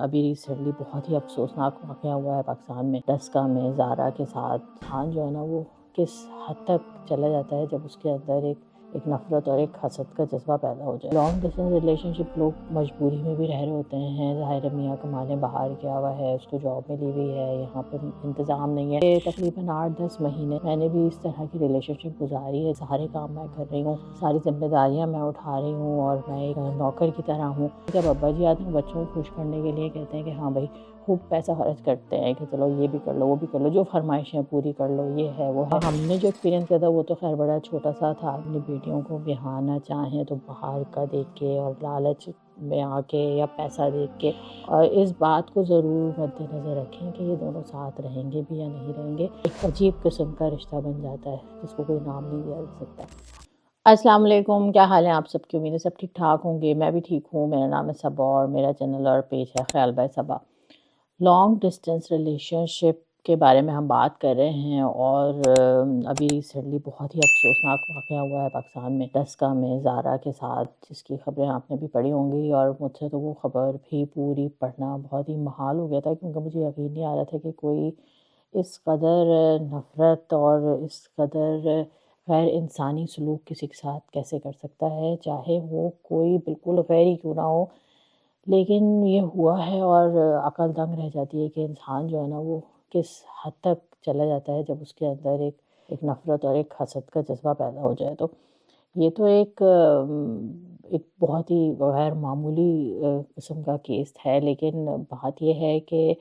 ابھی ریسنٹلی بہت ہی افسوسناک واقعہ ہوا ہے پاکستان میں، ڈسکا میں زارا کے ساتھ۔ انسان جو ہے نا وہ کس حد تک چلا جاتا ہے جب اس کے اندر ایک نفرت اور ایک حسد کا جذبہ پیدا ہو جائے۔ لانگ ڈسٹینس ریلیشن شپ لوگ مجبوری میں بھی رہ رہے ہوتے ہیں، ظاہر میاں کمانے باہر گیا ہوا ہے، اس کو جاب ملی ہوئی ہے، یہاں پہ انتظام نہیں ہے۔ تقریباً 8-10 مہینے میں نے بھی اس طرح کی ریلیشن شپ گزاری ہے۔ سارے کام میں کر رہی ہوں، ساری ذمہ داریاں میں اٹھا رہی ہوں اور میں ایک نوکر کی طرح ہوں۔ جب ابا جی آتے ہیں بچوں کو خوش کرنے کے لیے کہتے ہیں کہ ہاں بھائی خوب پیسہ خرچ کرتے ہیں کہ چلو یہ بھی کر لو وہ بھی کر لو، جو فرمائشیں پوری کر لو، یہ ہے وہ ہے۔ ہم نے جو ایکسپیرینس کیا تھا وہ تو خیر بڑا چھوٹا سا تھا۔ اپنی بیٹیوں کو بہانا چاہیں تو باہر کا دیکھ کے اور لالچ میں آ کے یا پیسہ دیکھ کے، اور اس بات کو ضرور مد نظر رکھیں کہ یہ دونوں ساتھ رہیں گے بھی یا نہیں رہیں گے۔ ایک عجیب قسم کا رشتہ بن جاتا ہے جس کو کوئی نام نہیں دیا جا سکتا۔ السلام علیکم، کیا حال ہے آپ سب کی؟ امید ہے سب ٹھیک ٹھاک ہوں گے۔ میں بھی ٹھیک ہوں۔ میرا نام ہے صبا اور میرا چینل اور پیج ہے خیال by Saba. Long distance relationship کے بارے میں ہم بات کر رہے ہیں، اور ابھی ریسنٹلی بہت ہی افسوسناک واقعہ ہوا ہے پاکستان میں، ڈسکا میں زارا کے ساتھ، جس کی خبریں آپ نے بھی پڑھی ہوں گی، اور مجھ سے تو وہ خبر بھی پوری پڑھنا بہت ہی محال ہو گیا تھا، کیونکہ مجھے یقین نہیں آ رہا تھا کہ کوئی اس قدر نفرت اور اس قدر غیر انسانی سلوک کسی کے ساتھ کیسے کر سکتا ہے، چاہے وہ کوئی بالکل غیر ہی کیوں نہ ہو۔ لیکن یہ ہوا ہے اور عقل دنگ رہ جاتی ہے کہ انسان جو ہے نا وہ کس حد تک چلا جاتا ہے جب اس کے اندر ایک نفرت اور ایک حسد کا جذبہ پیدا ہو جائے۔ تو یہ تو ایک بہت ہی غیر معمولی قسم کا کیس ہے، لیکن بات یہ ہے کہ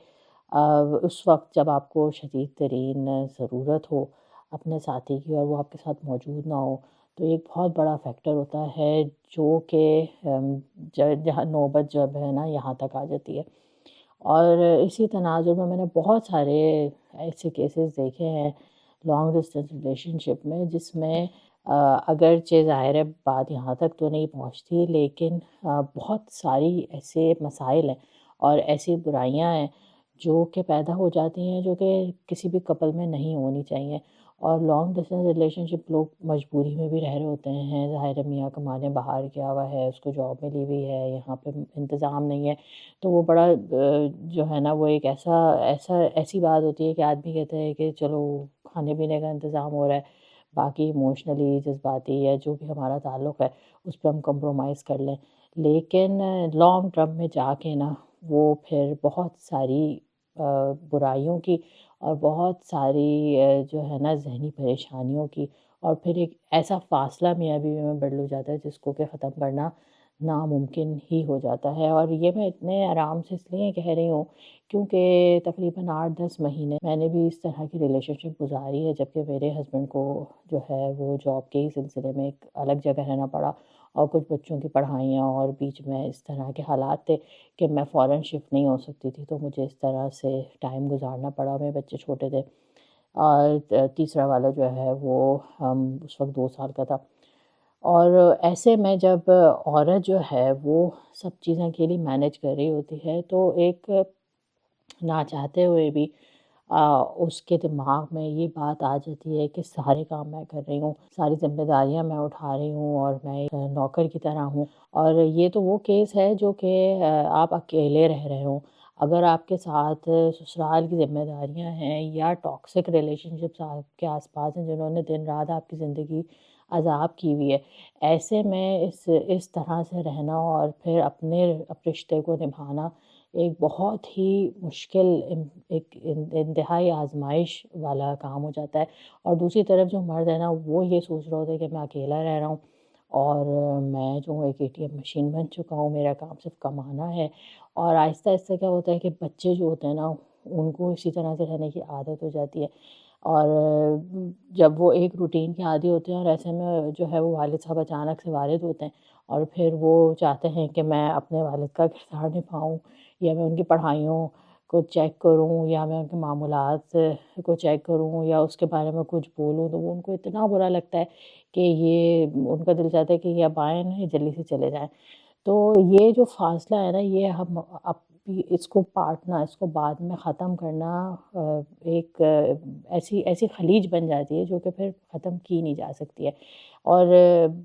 اس وقت جب آپ کو شدید ترین ضرورت ہو اپنے ساتھی کی اور وہ آپ کے ساتھ موجود نہ ہو، تو ایک بہت بڑا فیکٹر ہوتا ہے جو کہ جہاں نوبت جب ہے نا یہاں تک آ جاتی ہے۔ اور اسی تناظر میں نے بہت سارے ایسے کیسز دیکھے ہیں لانگ ڈسٹینس ریلیشن شپ میں، جس میں اگرچہ ظاہر ہے بات یہاں تک تو نہیں پہنچتی، لیکن بہت ساری ایسے مسائل ہیں اور ایسی برائیاں ہیں جو کہ پیدا ہو جاتی ہیں، جو کہ کسی بھی کپل میں نہیں ہونی چاہیے۔ اور لانگ ڈسٹینس ریلیشن شپ لوگ مجبوری میں بھی رہ رہے ہوتے ہیں، ظاہر میاں کمانے باہر گیا ہوا ہے، اس کو جاب ملی ہوئی ہے، یہاں پہ انتظام نہیں ہے، تو وہ بڑا جو ہے نا وہ ایک ایسی بات ہوتی ہے کہ آدمی کہتا ہے کہ چلو کھانے پینے کا انتظام ہو رہا ہے، باقی ایموشنلی جذباتی یا جو بھی ہمارا تعلق ہے اس پہ ہم کمپرومائز کر لیں۔ لیکن لانگ ٹرم میں جا کے نا وہ پھر بہت ساری برائیوں کی اور بہت ساری جو ہے نا ذہنی پریشانیوں کی، اور پھر ایک ایسا فاصلہ میاں بیوی میں بڑھ ہو جاتا ہے جس کو کہ ختم کرنا ناممکن ہی ہو جاتا ہے۔ اور یہ میں اتنے آرام سے اس لیے کہہ رہی ہوں کیونکہ تقریباً 8-10 مہینے میں نے بھی اس طرح کی ریلیشن شپ گزاری ہے، جبکہ میرے ہسبینڈ کو جو ہے وہ جاب کے ہی سلسلے میں ایک الگ جگہ رہنا پڑا، اور کچھ بچوں کی پڑھائیاں اور بیچ میں اس طرح کے حالات تھے کہ میں فوراً شفٹ نہیں ہو سکتی تھی، تو مجھے اس طرح سے ٹائم گزارنا پڑا۔ میرے بچے چھوٹے تھے اور تیسرا والا جو ہے وہ اس وقت 2 سال کا تھا۔ اور ایسے میں جب عورت جو ہے وہ سب چیزیں اکیلی مینیج کر رہی ہوتی ہے، تو ایک نہ چاہتے ہوئے بھی اس کے دماغ میں یہ بات آ جاتی ہے کہ سارے کام میں کر رہی ہوں، ساری ذمہ داریاں میں اٹھا رہی ہوں اور میں ایک نوکر کی طرح ہوں۔ اور یہ تو وہ کیس ہے جو کہ آپ اکیلے رہ رہے ہوں۔ اگر آپ کے ساتھ سسرال کی ذمہ داریاں ہیں یا ٹاکسک ریلیشن شپس آپ کے آس پاس ہیں جنہوں نے دن رات آپ کی زندگی عذاب کی ہوئی ہے، ایسے میں اس طرح سے رہنا اور پھر اپنے رشتے کو نبھانا ایک بہت ہی مشکل ایک انتہائی آزمائش والا کام ہو جاتا ہے۔ اور دوسری طرف جو مرد ہے نا وہ یہ سوچ رہا ہوتا ہے کہ میں اکیلا رہ رہا ہوں اور میں جو ایک ATM مشین بن چکا ہوں، میرا کام صرف کمانا ہے۔ اور آہستہ آہستہ کیا ہوتا ہے کہ بچے جو ہوتے ہیں نا ان کو اسی طرح سے رہنے کی عادت ہو جاتی ہے، اور جب وہ ایک روٹین کے عادی ہوتے ہیں اور ایسے میں جو ہے وہ والد صاحب اچانک سے والد ہوتے ہیں، اور پھر وہ چاہتے ہیں کہ میں اپنے والد کا کردار نبھاؤں، یا میں ان کی پڑھائیوں کو چیک کروں، یا میں ان کے معاملات کو چیک کروں، یا اس کے بارے میں کچھ بولوں، تو وہ ان کو اتنا برا لگتا ہے کہ یہ ان کا دل چاہتا ہے کہ یہ اب آئیں نا، یہ جلدی سے چلے جائیں۔ تو یہ جو فاصلہ ہے نا یہ ہم اس کو پاٹنا، اس کو بعد میں ختم کرنا ایک ایسی خلیج بن جاتی ہے جو کہ پھر ختم کی نہیں جا سکتی ہے۔ اور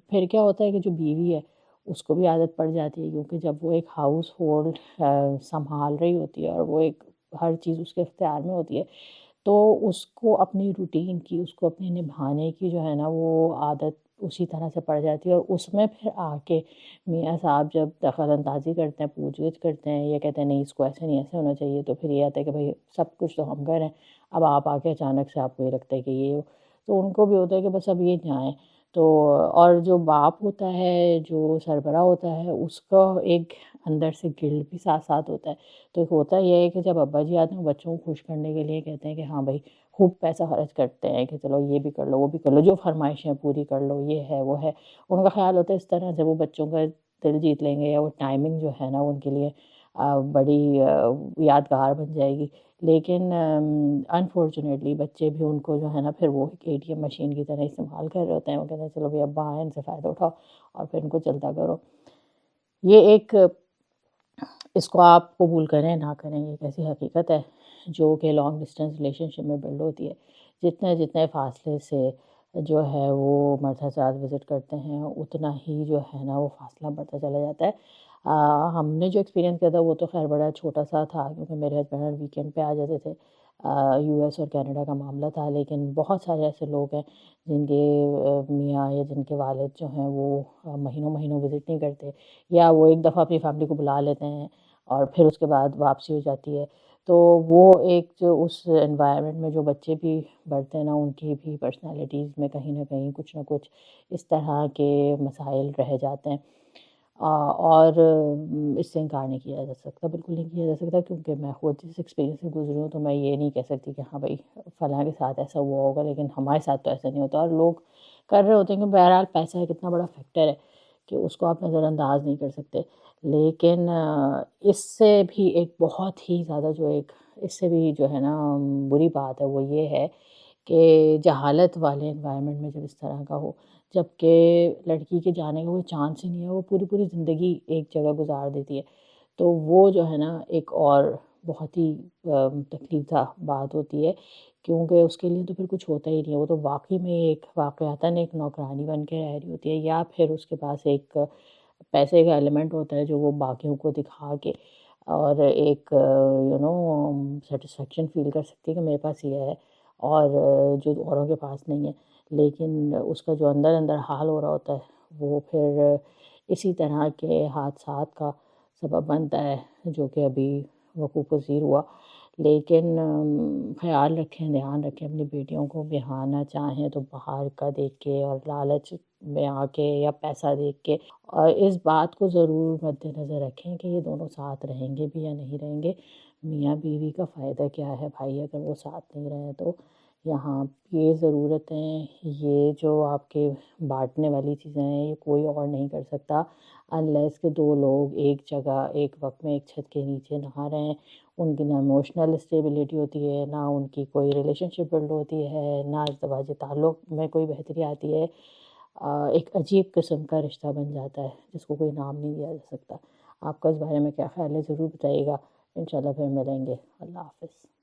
پھر کیا ہوتا ہے کہ جو بیوی ہے اس کو بھی عادت پڑ جاتی ہے، کیونکہ جب وہ ایک ہاؤس ہولڈ سنبھال رہی ہوتی ہے اور وہ ایک ہر چیز اس کے اختیار میں ہوتی ہے، تو اس کو اپنی روٹین کی، اس کو اپنے نبھانے کی جو ہے نا وہ عادت اسی طرح سے پڑ جاتی ہے، اور اس میں پھر آ کے میاں صاحب جب دخل اندازی کرتے ہیں، پوچھ گچھ کرتے ہیں، یہ کہتے ہیں نہیں اس کو ایسے نہیں ایسے ہونا چاہیے، تو پھر یہ آتا ہے کہ بھائی سب کچھ تو ہم کر رہے ہیں، اب آپ آ کے اچانک سے آپ کو یہ لگتا ہے کہ یہ ہو، تو ان کو بھی ہوتا ہے کہ بس اب یہ جائیں تو۔ اور جو باپ ہوتا ہے، جو سربراہ ہوتا ہے، اس کا ایک اندر سے گلڈ بھی ساتھ ساتھ ہوتا ہے۔ تو ہوتا یہ ہے کہ جب ابا جی آتے ہیں بچوں کو خوش کرنے کے لیے کہتے ہیں کہ ہاں بھائی خوب پیسہ خرچ کرتے ہیں کہ چلو یہ بھی کر لو وہ بھی کر لو، جو فرمائشیں پوری کر لو، یہ ہے وہ ہے، ان کا خیال ہوتا ہے اس طرح سے وہ بچوں کا دل جیت لیں گے، یا وہ ٹائمنگ جو ہے نا ان کے لیے بڑی یادگار بن جائے گی۔ لیکن انفارچونیٹلی بچے بھی ان کو جو ہے نا پھر وہ اے ٹی ایم مشین کی طرح استعمال کر رہے ہوتے ہیں، وہ کہتے ہیں چلو بھائی ابا آئیں ان سے فائدہ اٹھاؤ اور پھر ان کو چلتا کرو۔ یہ ایک، اس کو آپ قبول کریں نہ کریں، یہ ایک ایسی حقیقت ہے جو کہ لانگ ڈسٹینس ریلیشن شپ میں بلڈ ہوتی ہے۔ جتنے جتنے فاصلے سے جو ہے وہ مرد حضرات وزٹ کرتے ہیں، اتنا ہی جو ہے نا وہ فاصلہ بڑھتا چلا جاتا ہے۔ ہم نے جو ایکسپیرینس کیا تھا وہ تو خیر بڑا چھوٹا سا تھا، کیونکہ میرے ہسبینڈ ویکینڈ پہ آ جاتے تھے۔ یو ایس اور کینیڈا کا معاملہ تھا، لیکن بہت سارے ایسے لوگ ہیں جن کے میاں یا جن کے والد جو ہیں وہ مہینوں مہینوں وزٹ نہیں کرتے، یا وہ ایک دفعہ اپنی فیملی کو بلا لیتے ہیں اور پھر اس کے بعد واپسی ہو جاتی ہے۔ تو وہ ایک جو اس انوائرمنٹ میں جو بچے بھی بڑھتے ہیں نا، ان کی بھی پرسنالٹیز میں کہیں نہ کہیں کچھ نہ کچھ اس طرح کے مسائل رہ جاتے ہیں۔ اور اس سے انکار نہیں کیا جا سکتا، بالکل نہیں کیا جا سکتا، کیونکہ میں خود اس ایکسپیرینس سے گزری ہوں، تو میں یہ نہیں کہہ سکتی کہ ہاں بھائی فلاں کے ساتھ ایسا ہوا ہوگا لیکن ہمارے ساتھ تو ایسا نہیں ہوتا، اور لوگ کر رہے ہوتے ہیں کہ بہرحال پیسہ ایک اتنا بڑا فیکٹر ہے کہ اس کو آپ نظر انداز نہیں کر سکتے۔ لیکن اس سے بھی ایک بہت ہی زیادہ جو ایک اس سے بھی جو ہے نا بری بات ہے وہ یہ ہے کہ جہالت والے انوائرمنٹ میں جب اس طرح کا ہو، جب کہ لڑکی کے جانے کا کوئی چانس ہی نہیں ہے، وہ پوری پوری زندگی ایک جگہ گزار دیتی ہے، تو وہ جو ہے نا ایک اور بہت ہی تکلیف دہ بات ہوتی ہے، کیونکہ اس کے لیے تو پھر کچھ ہوتا ہی نہیں ہے، وہ تو واقعی میں ایک واقعتاً ایک نوکرانی بن کے رہ رہی ہوتی ہے، یا پھر اس کے پاس ایک پیسے کا ایلیمنٹ ہوتا ہے جو وہ باقیوں کو دکھا کے اور ایک سیٹسفیکشن فیل کر سکتی ہے کہ میرے پاس یہ ہے، اور جو اوروں کے پاس نہیں ہے، لیکن اس کا جو اندر اندر حال ہو رہا ہوتا ہے وہ پھر اسی طرح کے حادثات کا سبب بنتا ہے جو کہ ابھی وقوع پذیر ہوا۔ لیکن خیال رکھیں، دھیان رکھیں اپنی بیٹیوں کو، بہانا چاہیں تو باہر کا دیکھ کے اور لالچ میں آ کے یا پیسہ دیکھ کے، اور اس بات کو ضرور مد نظر رکھیں کہ یہ دونوں ساتھ رہیں گے بھی یا نہیں رہیں گے، میاں بیوی کا فائدہ کیا ہے بھائی اگر وہ ساتھ نہیں رہیں تو۔ یہاں یہ ضرورتیں، یہ جو آپ کے بانٹنے والی چیزیں ہیں، یہ کوئی اور نہیں کر سکتا انلیس کہ دو لوگ ایک جگہ ایک وقت میں ایک چھت کے نیچے نہ رہیں۔ ان کی نہ ایموشنل اسٹیبلٹی ہوتی ہے، نہ ان کی کوئی ریلیشن شپ بلڈ ہوتی ہے، نہ ازدواجی تعلق میں کوئی بہتری آتی ہے۔ ایک عجیب قسم کا رشتہ بن جاتا ہے جس کو کوئی نام نہیں دیا جا سکتا۔ آپ کا اس بارے میں کیا خیال ہے ضرور بتائیے گا، انشاءاللہ پھر ملیں گے۔ اللہ حافظ۔